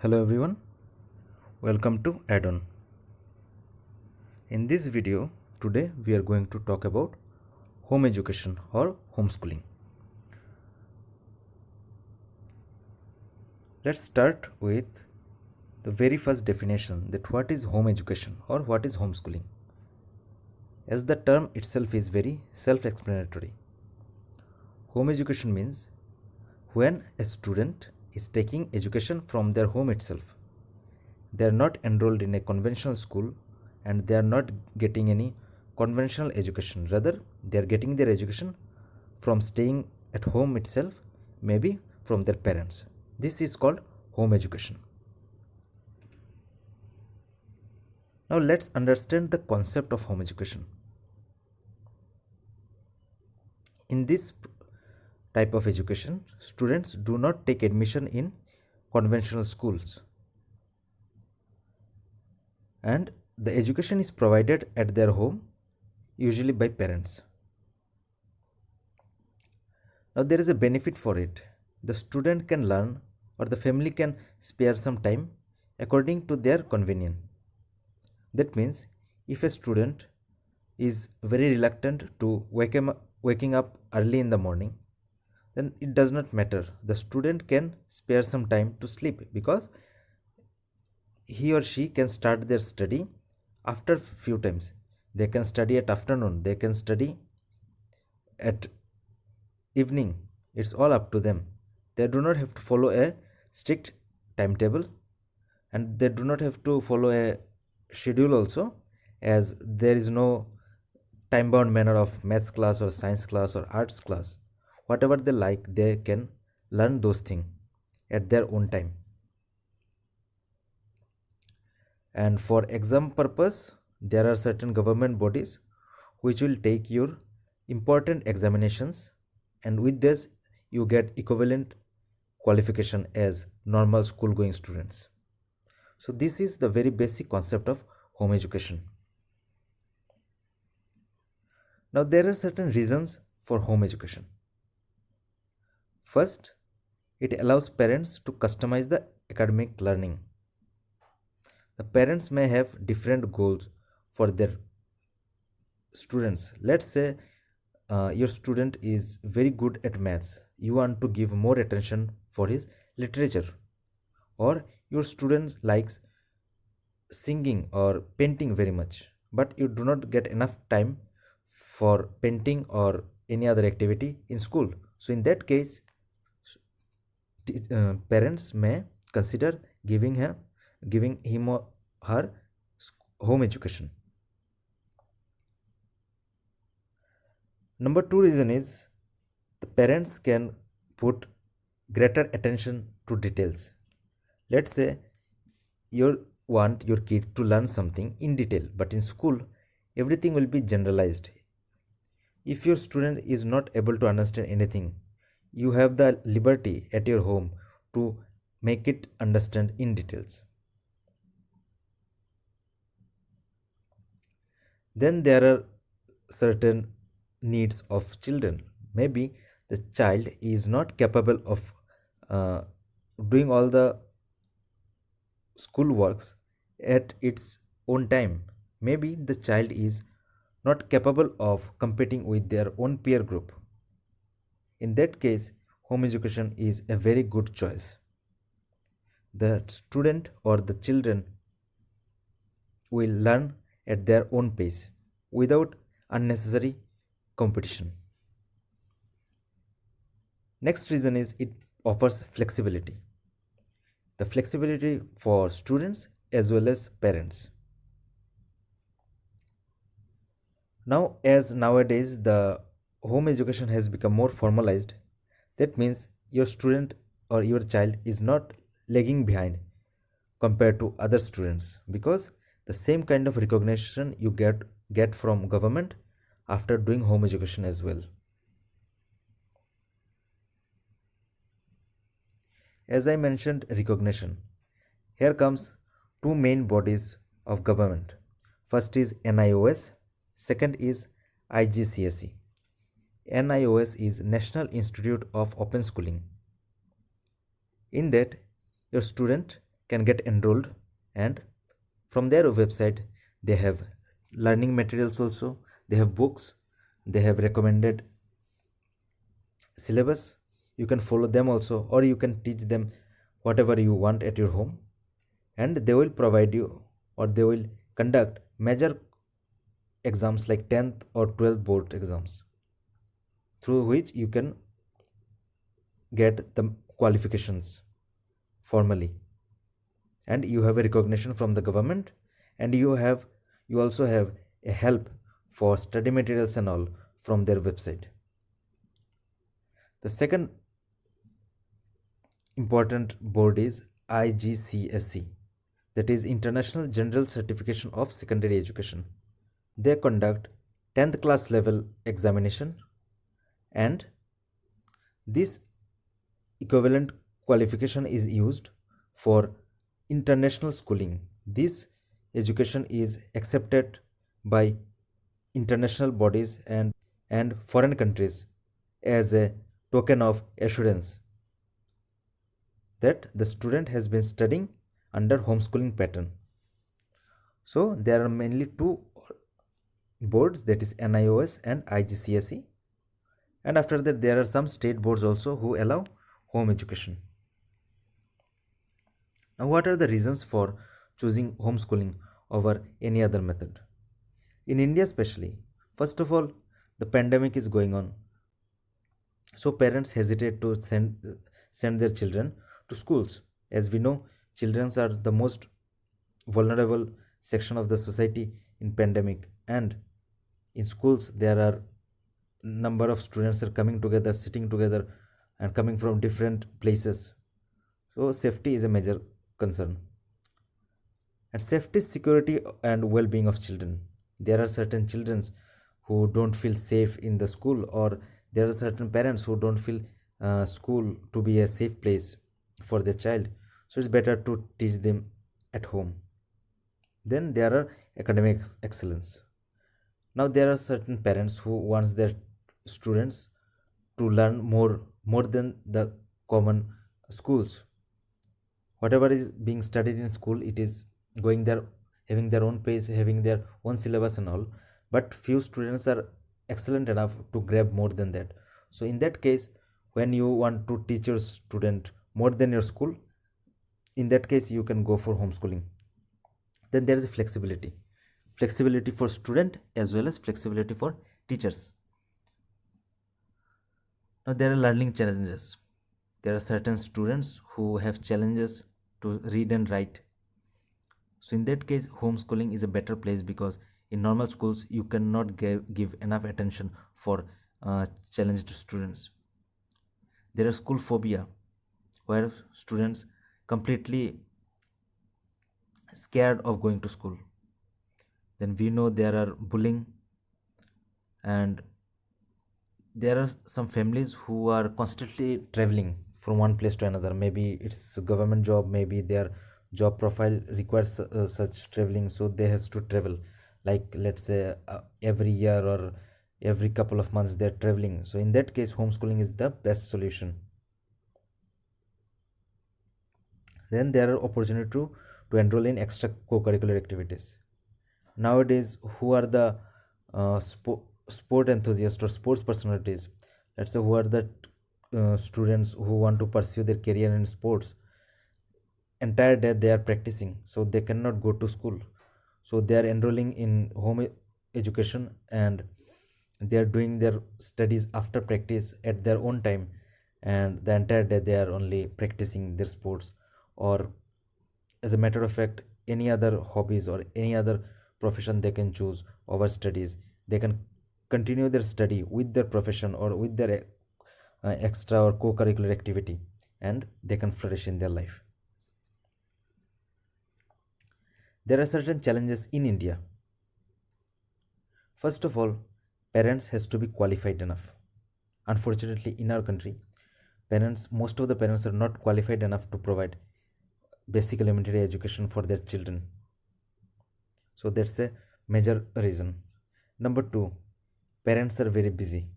Hello everyone, welcome to Adon. In this video, today we are going to talk about home education or homeschooling. Let's start with the very first definition, that what is home education or what is homeschooling. As the term itself is very self-explanatory. Home education means when a student is taking education from their home itself. They are not enrolled in a conventional school and they are not getting any conventional education. Rather, they are getting their education from staying at home itself, maybe from their parents. This is called home education. Now, let's understand the concept of home education. In this type of education, students do not take admission in conventional schools, and the education is provided at their home, usually by parents. Now, there is a benefit for it. The student can learn or the family can spare some time according to their convenience. That means if a student is very reluctant to waking up early in the morning, then it does not matter. The student can spare some time to sleep because he or she can start their study after few times. They can study at afternoon, they can study at evening. It's all up to them. They do not have to follow a strict timetable, and they do not have to follow a schedule also, as there is no time bound manner of maths class or science class or arts class. Whatever they like, they can learn those things at their own time. And for exam purpose, there are certain government bodies which will take your important examinations, and with this you get equivalent qualification as normal school going students. So this is the very basic concept of home education. Now there are certain reasons for home education. First, it allows parents to customize the academic learning. The parents may have different goals for their students. Let's say your student is very good at maths. You want to give more attention for his literature, or your student likes singing or painting very much, but you do not get enough time for painting or any other activity in school. So in that case, parents may consider giving him or her home education. Number two reason is the parents can put greater attention to details. Let's say you want your kid to learn something in detail, but in school everything will be generalized. If your student is not able to understand anything, you have the liberty at your home to make it understand in details. Then there are certain needs of children. Maybe the child is not capable of uh, doing all the school works at its own time. Maybe the child is not capable of competing with their own peer group. In that case, home education is a very good choice. The student or the children will learn at their own pace without unnecessary competition. Next reason is it offers flexibility. The flexibility for students as well as parents. Now, as nowadays the home education has become more formalized, that means your student or your child is not lagging behind compared to other students, because the same kind of recognition you get from government after doing home education as well. As I mentioned, recognition. Here comes two main bodies of government. First is NIOS, second is IGCSE. NIOS is National Institute of Open Schooling. In that, your student can get enrolled, and from their website they have learning materials also, they have books, they have recommended syllabus. You can follow them also, or you can teach them whatever you want at your home, and they will provide you, or they will conduct major exams like 10th or 12th board exams, through which you can get the qualifications formally, and you have a recognition from the government, and you also have a help for study materials and all from their website. The second important board is IGCSE, that is International General Certification of Secondary Education. They conduct 10th class level examination, and this equivalent qualification is used for international schooling. This education is accepted by international bodies and foreign countries as a token of assurance that the student has been studying under homeschooling pattern. So there are mainly two boards, that is NIOS and IGCSE, and after that there are some state boards also who allow home education. Now, what are the reasons for choosing homeschooling over any other method? In India, especially, first of all, the pandemic is going on, so parents hesitate to send their children to schools. As we know, children are the most vulnerable section of the society in pandemic, and in schools there are number of students are coming together, sitting together, and coming from different places. So safety is a major concern. And safety, security, and well-being of children. There are certain children who don't feel safe in the school, or there are certain parents who don't feel school to be a safe place for their child. So it's better to teach them at home. Then there are academic excellence. Now there are certain parents who wants their students to learn more than the common schools. Whatever is being studied in school, it is going there, having their own pace, having their own syllabus and all, but few students are excellent enough to grab more than that. So in that case, when you want to teach your student more than your school, in that case you can go for homeschooling. Then there is flexibility for student as well as flexibility for teachers. Now there are learning challenges. There are certain students who have challenges to read and write. So in that case, homeschooling is a better place, because in normal schools you cannot give enough attention for challenged students. There is school phobia, where students completely scared of going to school. Then we know there are bullying, and there are some families who are constantly traveling from one place to another. Maybe it's a government job, maybe their job profile requires such traveling, so they has to travel, like let's say every year or every couple of months they're traveling. So in that case, homeschooling is the best solution. Then there are opportunity to enroll in extra co-curricular activities. Nowadays, who are the sport enthusiasts or sports personalities? Let's say who are the students who want to pursue their career in sports. Entire day they are practicing, so they cannot go to school. So they are enrolling in education, and they are doing their studies after practice at their own time, and the entire day they are only practicing their sports, or as a matter of fact, any other hobbies or any other profession they can choose over studies. They can continue their study with their profession or with their extra or co-curricular activity, and they can flourish in their life. There are certain challenges in India. First of all, parents has to be qualified enough. Unfortunately, in our country, most of the parents are not qualified enough to provide basic elementary education for their children. So that's a major reason. Number two, parents are very busy.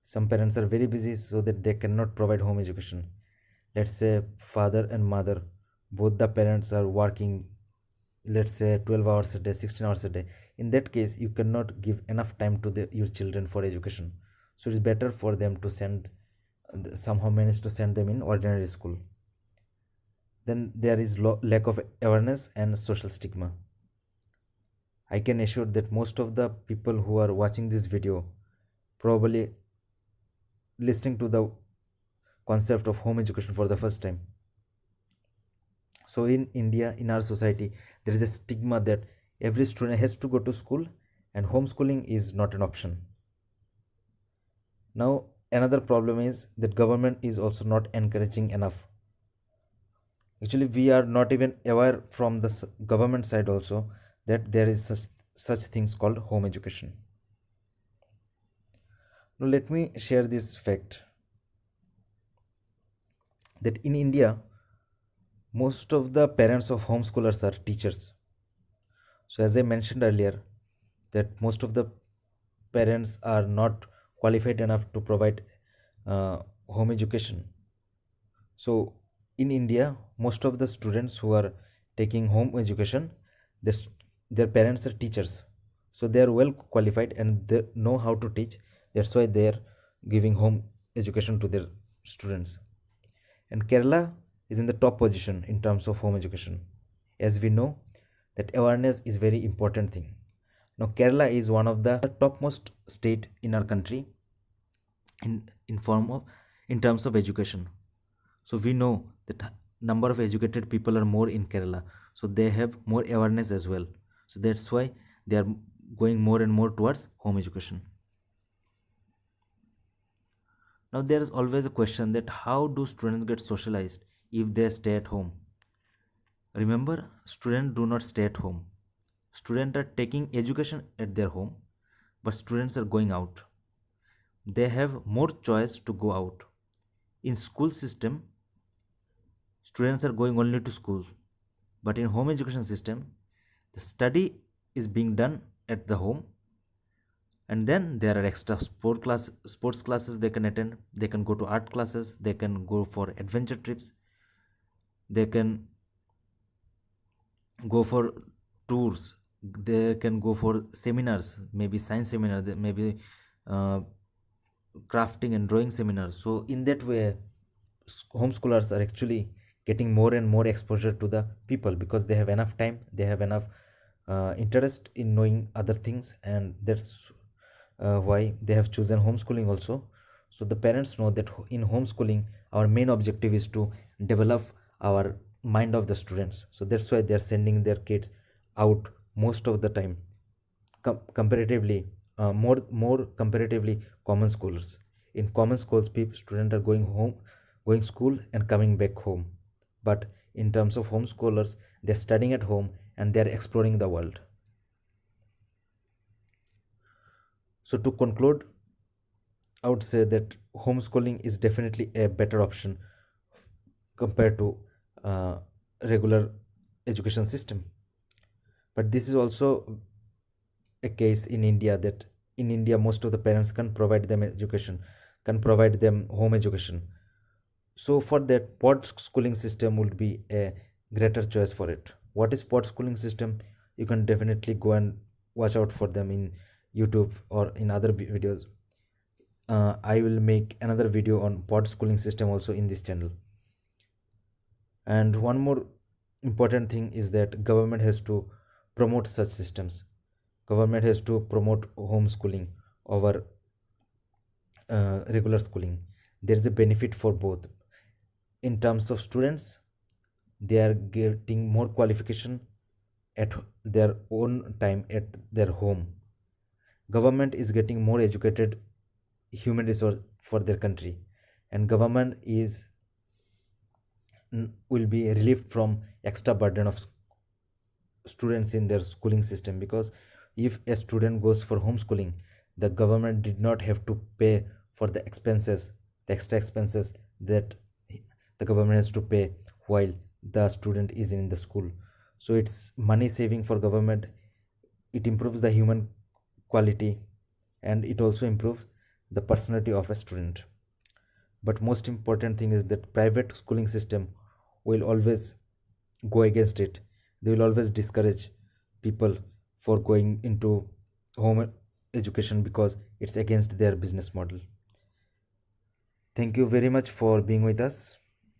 Some parents are very busy so that they cannot provide home education. Let's say father and mother both the parents are working, let's say 12 hours a day, 16 hours a day. In that case you cannot give enough time to your children for education. So it's better for them to send, somehow manage to send them in ordinary school. Then there is lack of awareness and social stigma. I can assure that most of the people who are watching this video probably listening to the concept of home education for the first time. So in India, in our society, there is a stigma that every student has to go to school and homeschooling is not an option. Now, another problem is that government is also not encouraging enough. Actually, we are not even aware from the government side also that there is such things called home education. Now, let me share this fact that in India, most of the parents of homeschoolers are teachers. So, as I mentioned earlier, that most of the parents are not qualified enough to provide uh, home education. So, in India, most of the students who are taking home education, this, their parents are teachers. So, they are well qualified and they know how to teach. That's why they are giving home education to their students. And Kerala is in the top position in terms of home education. As we know, that awareness is very important thing. Now Kerala is one of the topmost state in our country in form of, in terms of education. So we know that number of educated people are more in Kerala, so they have more awareness as well. So that's why they are going more and more towards home education. Now there is always a question that how do students get socialized if they stay at home? Remember, students do not stay at home. Students are taking education at their home, but students are going out. They have more choice to go out. In school system, students are going only to school, but in home education system, the study is being done at the home, and then there are extra sports classes they can attend. They can go to art classes. They can go for adventure trips. They can go for tours. They can go for seminars, maybe science seminar, maybe uh, crafting and drawing seminars. So in that way, homeschoolers are actually getting more and more exposure to the people because they have enough time, they have enough interest in knowing other things, and that's why they have chosen homeschooling also. So the parents know that in homeschooling our main objective is to develop our mind of the students. So that's why they are sending their kids out most of the time, comparatively more comparatively common schools. In common schools, people students are going home, going school and coming back home. But in terms of homeschoolers, they're studying at home and they're exploring the world. So to conclude, I would say that homeschooling is definitely a better option compared to uh, regular education system. But this is also a case in India that in India most of the parents can provide them education, can provide them home education. So for that, pod schooling system would be a greater choice for it. What is pod schooling system? You can definitely go and watch out for them in YouTube or in other videos. I will make another video on pod schooling system also in this channel. And one more important thing is that government has to promote such systems. Government has to promote homeschooling over regular schooling. There is a benefit for both. In terms of students, they are getting more qualification at their own time at their home. Government is getting more educated human resource for their country, and government is will be relieved from extra burden of students in their schooling system, because if a student goes for homeschooling, the government did not have to pay for the expenses, the extra expenses that the government has to pay while the student is in the school. So it's money saving for government. It improves the human quality, and it also improves the personality of a student. But most important thing is that private schooling system will always go against it. They will always discourage people for going into home education because it's against their business model. Thank you very much for being with us.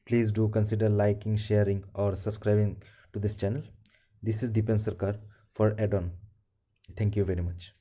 Please do consider liking, sharing, or subscribing to this channel. This is Dipen Sarkar for Adon. Thank you very much.